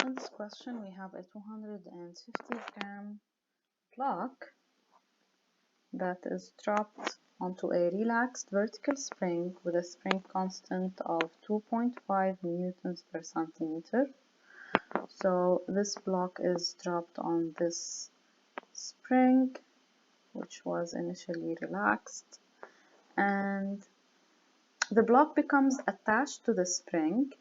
in this question we have a 250-gram block that is dropped onto a relaxed vertical spring with a spring constant of 2.5 newtons per centimeter. So this block is dropped on this spring, which was initially relaxed, and the block becomes attached to the spring,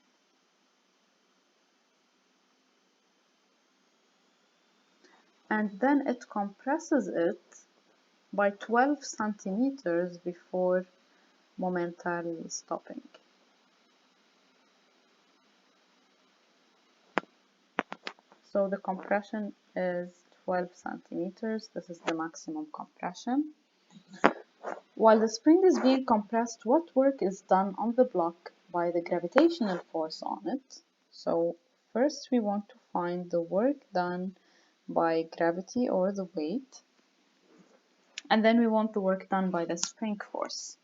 and then it compresses it by 12 centimeters before momentarily stopping. So the compression is 12 centimeters. This is the maximum compression. While the spring is being compressed, what work is done on the block by the gravitational force on it? So first we want to find the work done by gravity or the weight, and then we want the work done by the spring force.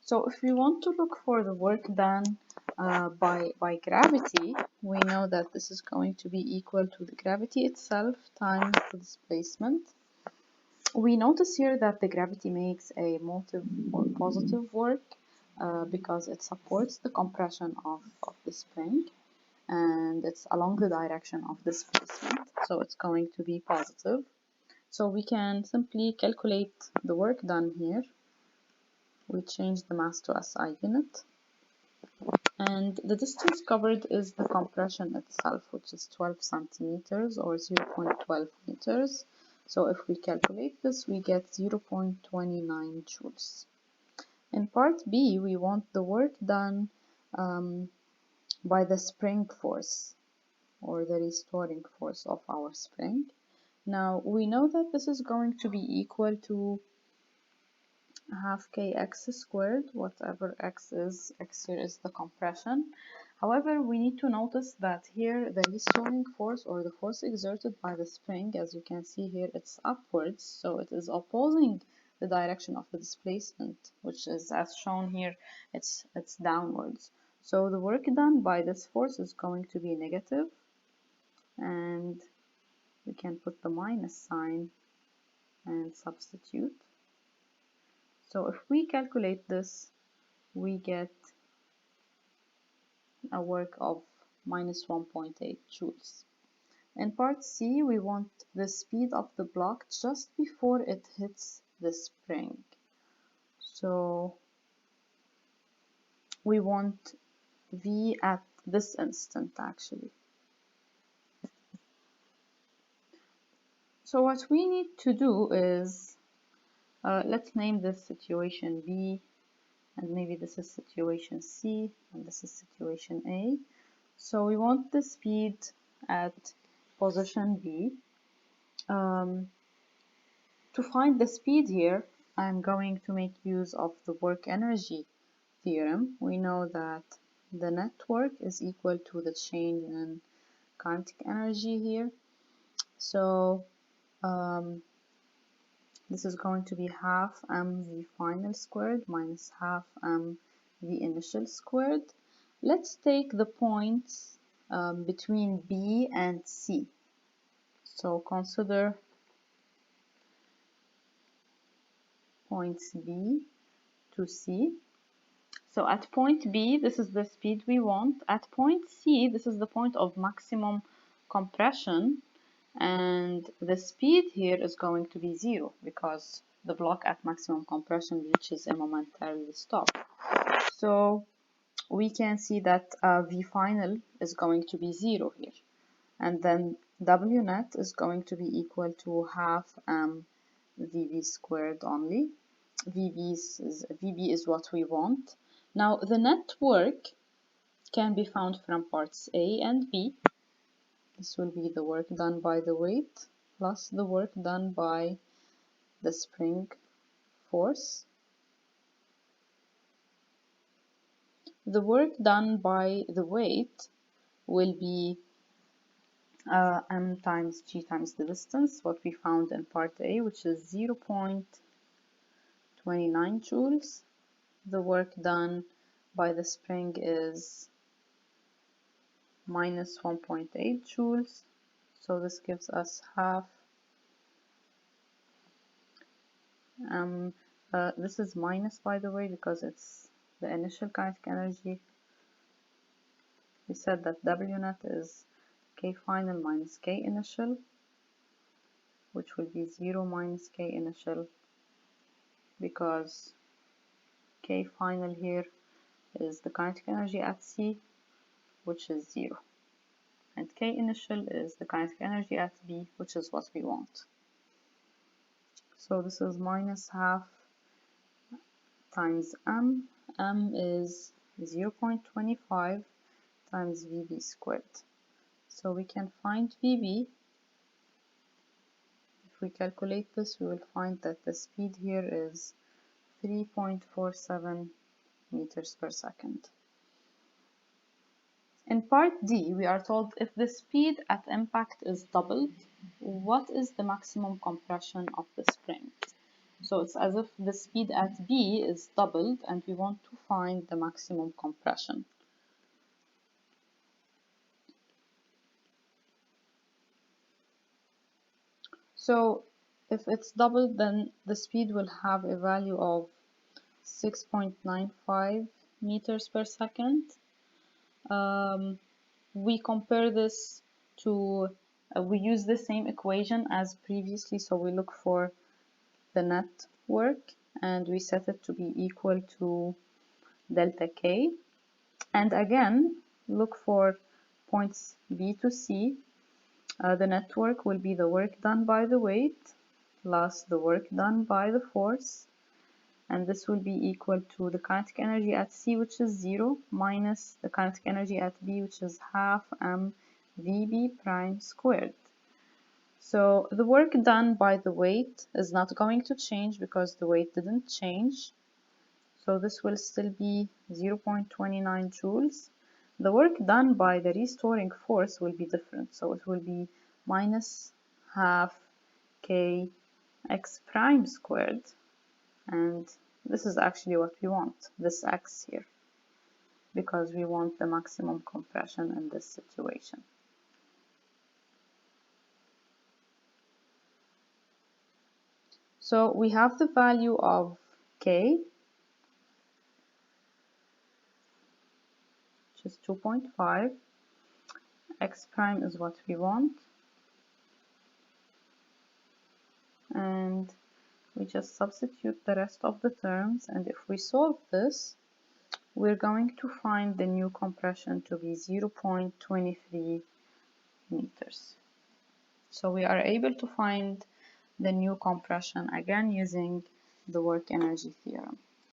So if we want to look for the work done by gravity, we know that this is going to be equal to the gravity itself times the displacement. We notice here that the gravity makes a motive or positive work because it supports the compression of the spring, and it's along the direction of displacement, so it's going to be positive. So we can simply calculate the work done here. We change the mass to SI unit, and the distance covered is the compression itself, which is 12 centimeters or 0.12 meters. So if we calculate this, we get 0.29 joules. In part B, we want the work done by the spring force or the restoring force of our spring. Now we know that this is going to be equal to half kx squared, whatever x is. X here is the compression. However, we need to notice that here the restoring force or the force exerted by the spring, as you can see here, it's upwards, so it is opposing the direction of the displacement, which is, as shown here, it's downwards. So the work done by this force is going to be negative, and we can put the minus sign and substitute. So if we calculate this, we get a work of minus 1.8 joules. In part C, we want the speed of the block just before it hits the spring. So we want V at this instant actually. So what we need to do is, let's name this situation B, and maybe this is situation C, and this is situation A. So we want the speed at position B. To find the speed here, I'm going to make use of the work energy theorem. We know that the net work is equal to the change in kinetic energy here. So this is going to be half mv final squared minus half mv initial squared. Let's take the points between B and C. So consider points B to C. So at point B, this is the speed we want. At point C, this is the point of maximum compression, and the speed here is going to be 0 because the block at maximum compression reaches a momentary stop. So we can see that V final is going to be 0 here, and then W net is going to be equal to half VB squared only. VB is what we want. Now the net work can be found from parts A and B. This will be the work done by the weight plus the work done by the spring force. The work done by the weight will be m times g times the distance, what we found in part A, which is 0.29 joules. The work done by the spring is minus 1.8 joules. So this gives us half. This is minus, by the way, because it's the initial kinetic energy. We said that W net is K final minus K initial, which will be 0 minus K initial, because K final here is the kinetic energy at C, which is 0. And K initial is the kinetic energy at B, which is what we want. So this is minus half times M. M is 0.25 times VB squared. So we can find VB. If we calculate this, we will find that the speed here is 3.47 meters per second. In part D, we are told if the speed at impact is doubled, what is the maximum compression of the spring? So it's as if the speed at B is doubled and we want to find the maximum compression. So if it's doubled, then the speed will have a value of 6.95 meters per second. We compare this to, we use the same equation as previously, so we look for the net work and we set it to be equal to delta K. And again, look for points B to C. The net work will be the work done by the weight plus the work done by the force, and this will be equal to the kinetic energy at C, which is 0, minus the kinetic energy at B, which is half m VB prime squared. So the work done by the weight is not going to change because the weight didn't change. So this will still be 0.29 joules. The work done by the restoring force will be different. So it will be minus half K x prime squared. And this is actually what we want, this x here, because we want the maximum compression in this situation. So we have the value of K, which is 2.5. X prime is what we want. And we just substitute the rest of the terms, and if we solve this, we're going to find the new compression to be 0.23 meters. So we are able to find the new compression again using the work energy theorem.